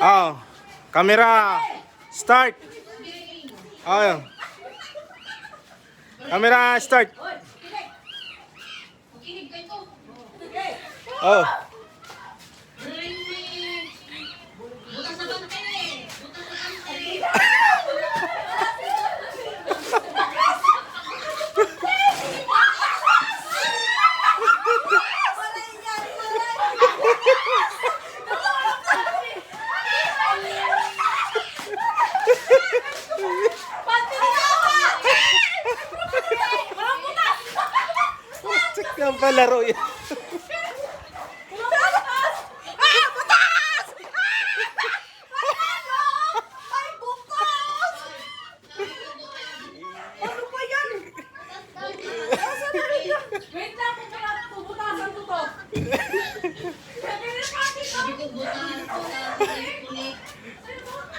Oh, camera, start. Oh, camera, start. Oh. Cek na palaro yan.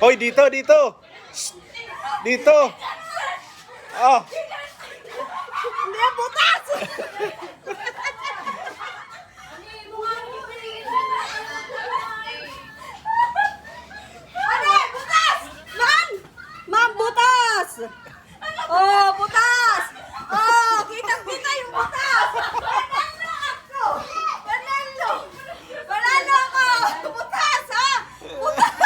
Hoy, dito, dito. Dito. Oh. Hindi, butas! Ano? Butas! Ma'am! Ma'am, butas! Oh, butas! Oh, kitang-kita yung butas! Panalo ako! Panalo! Panalo ako! Butas, ha? Butas!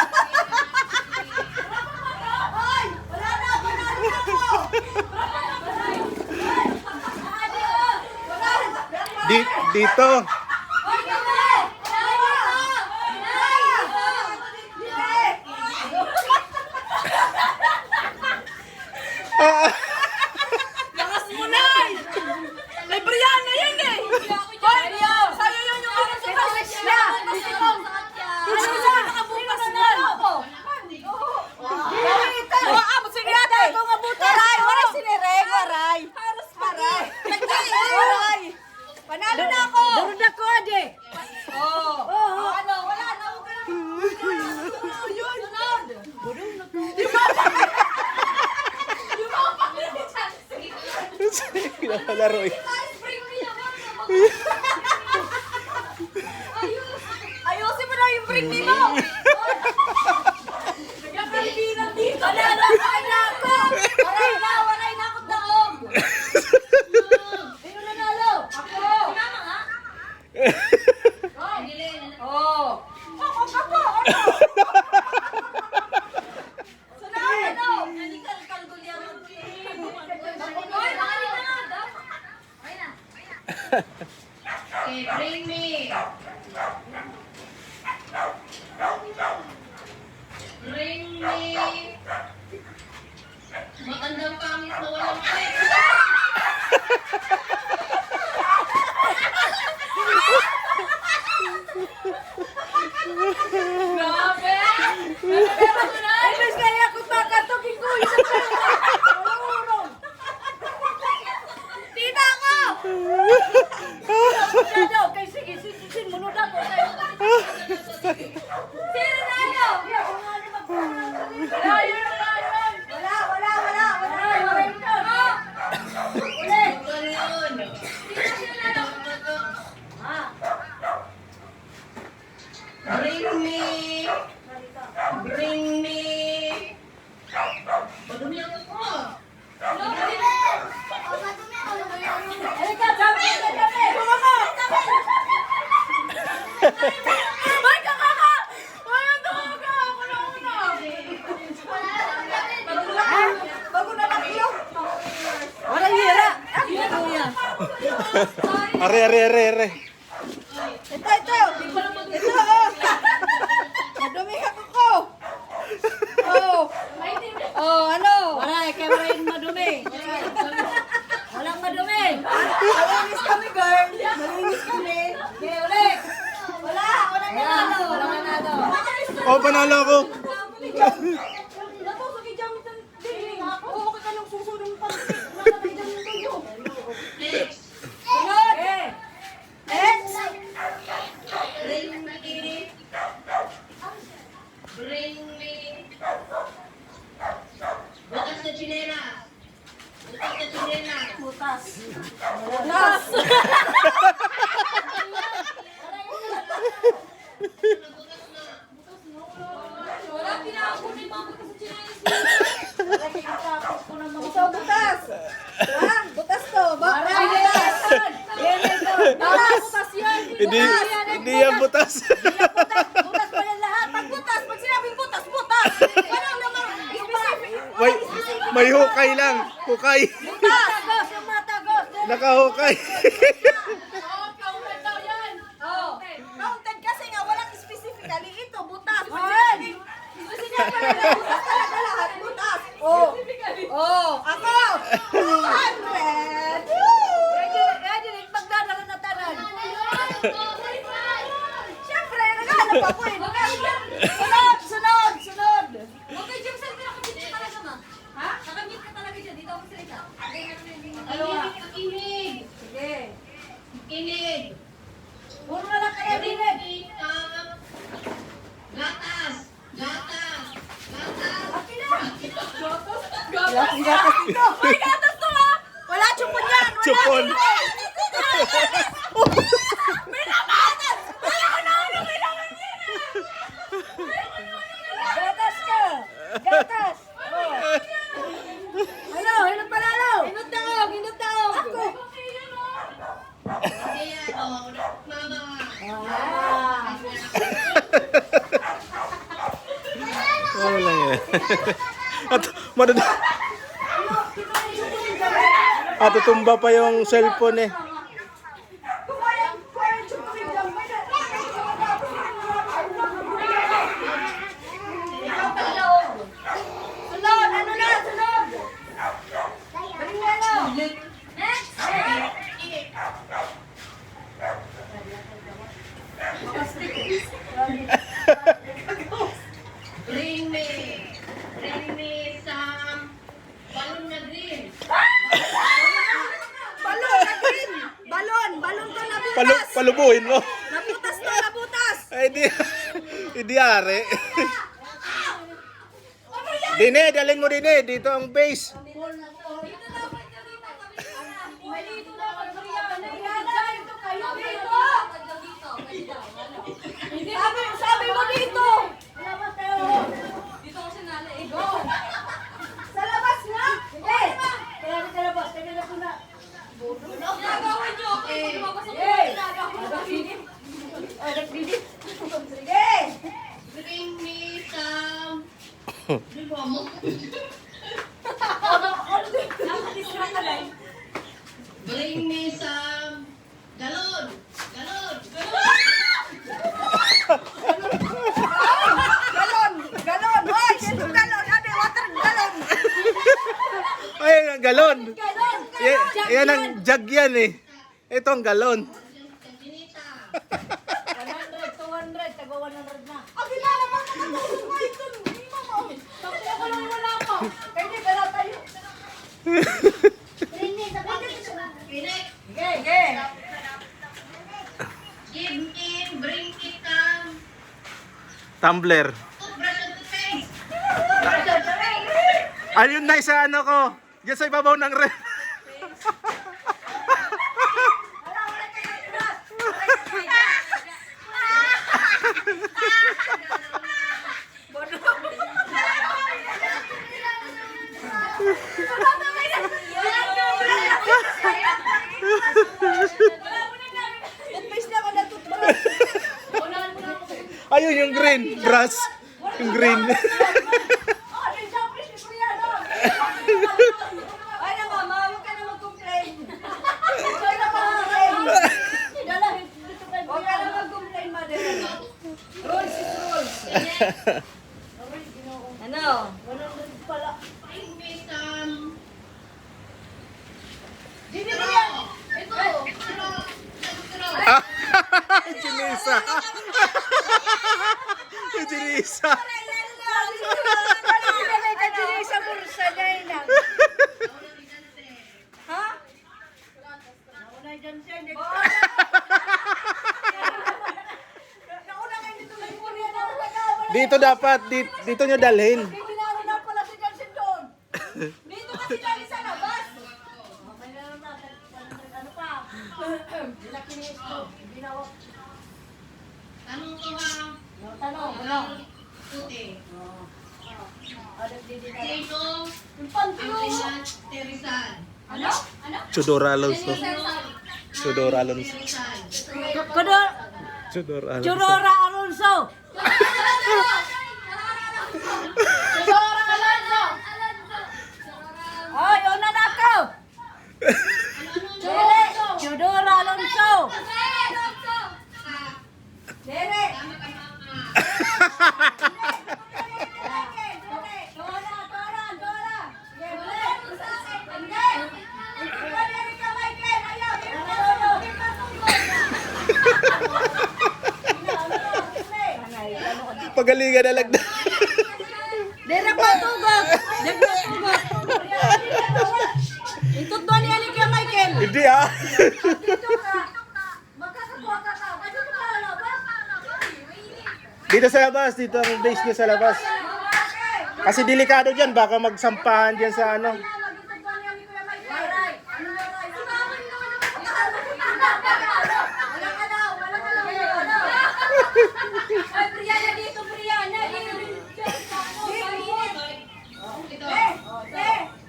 Hoy! Wala na! Panalo ako! Dito. Lakas mo na! Libryan na yan eh! Hoy! Sa'yo yun yung oras sa college niya! Ano siya? Nakabukas na ako! Abot si Riyate! Waray! Waray sinireg! Waray! Waray! Waray! Panalo na ako! Durod ako, ade! Oo! Ano? Wala na ako! Yun! Sunod! Sige na palaro yan. Ayusin mo na yung bring me mo! Nagkakalibinan dito! Panalo ako! Waray na ako taong! Sino nanalo? Ako! Tama nga? Oo! Ako! Ano? Sunod! Ano? Nalikal-kalgol yan. Hoy, makalit na nga! Okay na. Okay, bring me! Bring me! Matandang pangit na walang pwede. Grabe! Pero ko na! Ay, mas kaya ko pakatugin ko! Isang pera! Marunong! Tita ko! Okay, sige, sisin mo na ako. Sino na ano? Wala, yun na nga yun! Wala! Ulit! Sino na ano? Bring me! Bring me! Madumi ako po! Halika, sabi! Tumama! Ay, kakaka! Ay, ang tumaga! Ako na una! Bago na taklo! Walang hira! Are. Ito! Ito! Madumi ka ko! Oh, ano? Waray, kaya waray madumi. Walang madumi. Malinis kami, girl. Malinis kami. Okay, ulit. Walang nanalo. Walang nanalo. Oh, panalo ako. Sunod! Next! Bring me. Bukas na chinela. Butas. Butas. butas. Ha? Butas to. Butas. Butas yan. Hindi yan butas. Butas. Butas pa yan lahat. Pag butas, pag sinabing butas, butas. Walang naman. May hukay lang. Hukay. Butas. Tagos, yung mga tagos. Nakahukay. Counted kasi nga, walang specifically ito, butas. Gusto niya pa lang, butas talaga lahat, butas. Ako! 200! Yan, magdadala na tanan. Siyempre, naghanap ako eh. Sunod! Okay, Jim, saan ka nakabit ka talaga, ma? Ha? Nakabit ka talaga dyan. Dito ako sa isa. Kinig! Sige. Kinig! Puro na lang kayo, David. Gatas! Gatas! Gatas! Gatas dito. May gatas to ha. Wala chupon yan. Wala Chupon. May namatas. Wala ko na ano. May naman gatas ka. Gatas. Ano? Hinot panalo. Hinot daw. Ako. Kaya, mama! Wala yan. At tutumba pa yung cellphone eh. Sunod. Ano na? Sunod. Balik na lang. Next. Bring me some balon na green. Balon na green. Balon to nabutas. Palubuhin mo. Nabutas to, nabutas. Ay, hindi are. Dine, dalhin mo dine. Dito ang base. Sabi mo dito. Dito ako sinala eh. Sa labas nga. Kaya sa labas. Kaya na po na. Ginagawin niyo ako. Pag lumabas ako, ginagawin niyo. Sige. Bring me some... Di ba mo? Nakadistra ka lang. Bring me some... Galon! Galon! Galon. Hoy, sino galon? Ate, water galon. Ay, ang galon. Galon. Yan ang jug yan eh. Ito ang galon. Chinita! 100, 200, tago 100 na. Ang ginala mo na natulog mo ito. Hindi mo mo. Tapos ako lang wala pa. Hindi, pero tayo. Kinig! Sige. Bring me some... Tumbler. Toothbrush and toothpaste! Ayun na sa ano ko. Diyan sa ibabaw ng ref. Toothpaste na ako na toothbrush. Ayun yung green. Brass. Yung green. Ay na mama, huwag ka na mag-complain. Huwag na mag-complain. Huwag ka na mag-complain, mother. Rules is rules. Ano? 100 pala. Bring me some... Dito mo yan. Chinisa. Chinisa. May kajili sa bulsa niya yun. Ha? Nauna dyan siya. Nauna kayo dito may muli na ako. Dito dapat. Dito nyo dalhin. Pinaro na pala si Jansen doon. Dito kasi dali sa labas. Okay na naman. Ano pa? Dinakinis ko. Ginawa. Tanong ko ha. Tanong. Ano? Puti. Sino Yung ang pantlo. Rizal? Ano? Ano? Chudora Alonso. Chudora Alonso. Rizal. Chudora Alonso. Churora Alonso. Churora Alonso. Ay, una na ako. Chudora Alonso. Dere. Pagalingan na lang na. Dere pa tugog. Dere tugog. Itut doon yan kay Michael. Hindi ah. Dito ka. Magkakakuha ka ka. Dito ka lalabas. Dito sa labas. Dito ang base niya sa labas. Kasi delikado dyan. Baka magsampahan dyan sa ano. Ay, Brianna dito, Brianna.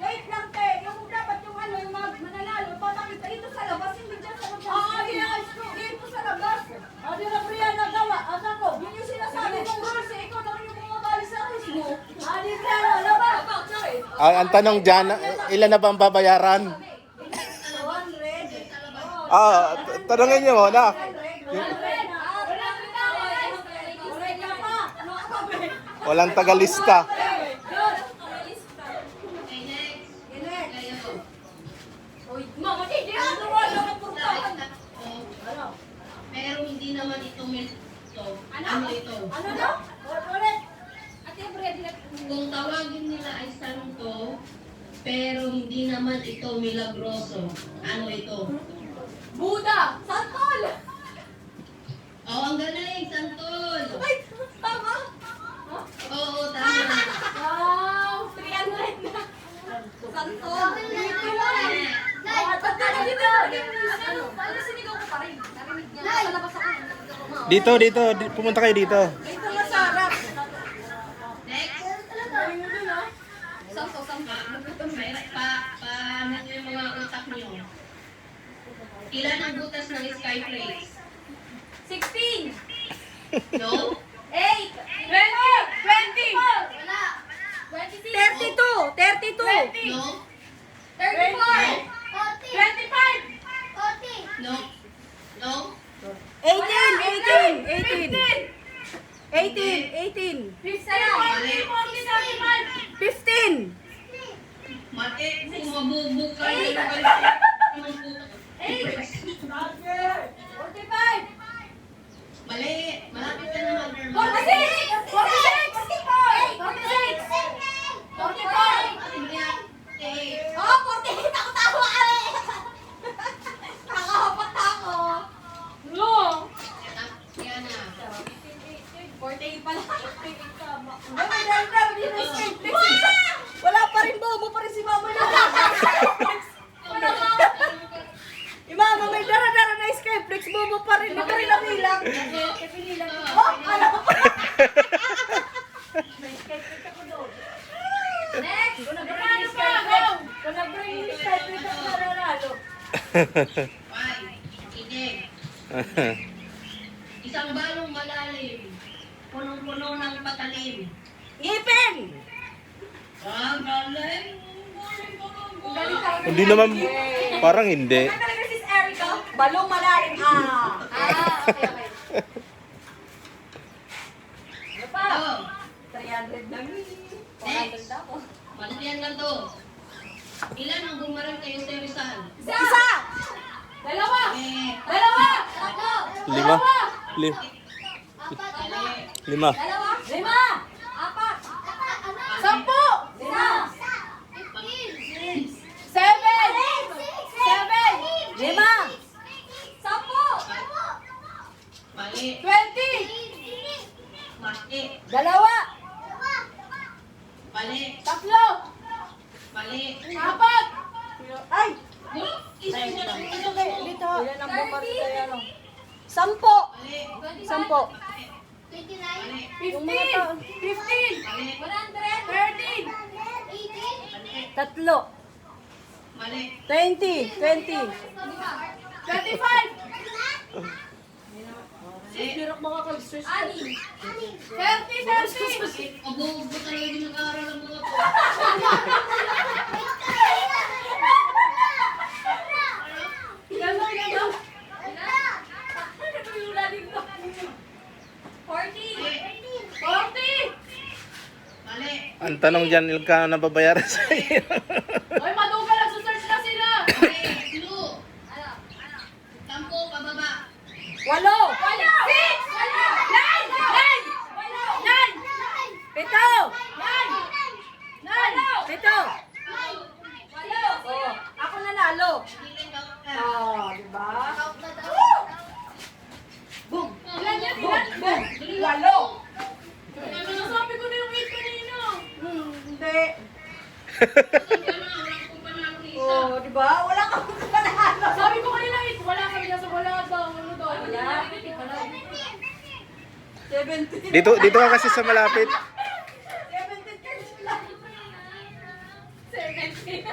Wait lang, te. Yung dapat yung ano, yung mga mananalo, papakita dito sa labas, hindi dyan sa labas. Oo, dito sa labas. O, di na Brianna gawa. Asa ko, yun yung sinasabi kong rules, eh. Ikaw naman yung bumabali sa rules mo. Di Brianna, labas. Ang tanong dyan, ilan na ba ang babayaran? 100. Tanongin niyo muna. Walang tagalista. Pero hindi naman ito ito. Ano ito? Ano daw? Ulit. Ate, Brianna. Kung tawagin nila ay santo, pero hindi naman ito milagroso. Ano ito? Buda! Santol! Oh, ang galing, santol. Ay, tama! Oo, tama. Wow! 300 na! Santol! Dito lang! Ba't ka na dito? Ano sinigaw ko pa rin? Narinig niya. Sa labas ako. Dito. Pumunta kayo dito. Dito masarap. Next. Santo. Paano yung mga utak niyo? Ilan ang butas ng Skyflakes? 16! No? 8! 20! Wala! 26! 32. No? 34! 25! No? No? 18. 15. Mati, kung mabubuk ka, hindi ka naman puto. 45! Mali, malapit ka na mag-derma. 46! 46! 46! 44! Oh, 48 ako tawa eh! Nakahapat ako. No! Yan na. 48 pala. Wala pa rin bobo pa rin si mama na. Mama may dara-dara na Skyflex, bobo pa rin. Di pa rin nabilang. Oh, ano pa? May Skyflex ako doon. Next! Kung nag-bring ni Skyflex, kung nag-bring ni Skyflex ako nanalo. Five. Inig. Isang balong malalim. Punong-puno ng patalim. Ngipin! Ang galing. Hindi naman, parang hindi. Ano talaga sis Erica? Balong malalim. Okay. Ano pa? Oh, 300 lang. 400 ako. Malihan lang to. Ilan ang bumarang kayo sa Rizal? Isa! Dalawa! Eh, Dalawa! Tatlo! Lima. mali. Lima. Dalawa! 5! 4! 10! 7! 5! Mali. 20! Mali. Dalawa! Mali. Tatlo! Mali. 4! Ay! Dito. Ilan ang bumaril kaya no? 10! Mali. 10! Mali. 15! 15! 100! Tatlo. Mali. 20. 20. 25. Hirap makakag-stress. Ani. 30. Abo-abo talaga yung nag-aaral ng mga to. Gano'n. Ano ba yung lalim ko? 40. 40. Mali. Ang tanong dyan, ka nababayaran sa iyo. Oy, maduga lang. Search na sila. Mali. Blue. 10 pababa. 8. 6. 9. 7. 9. 7. Oh, ako nanalo. Oh, di ba? Boom. Ilan yan? Boom. Ilan? Boom. 8. Nasabi ko na yung 8 kanina. Hindi. Wala akong panalo ni isa. Oh, di ba? Wala kang panalo. Sabi ko kanina 8. Wala kami nasa wala daw. Ano daw? Wala. 17. Dito ka kasi sa malapit. 17 cards lang. 17.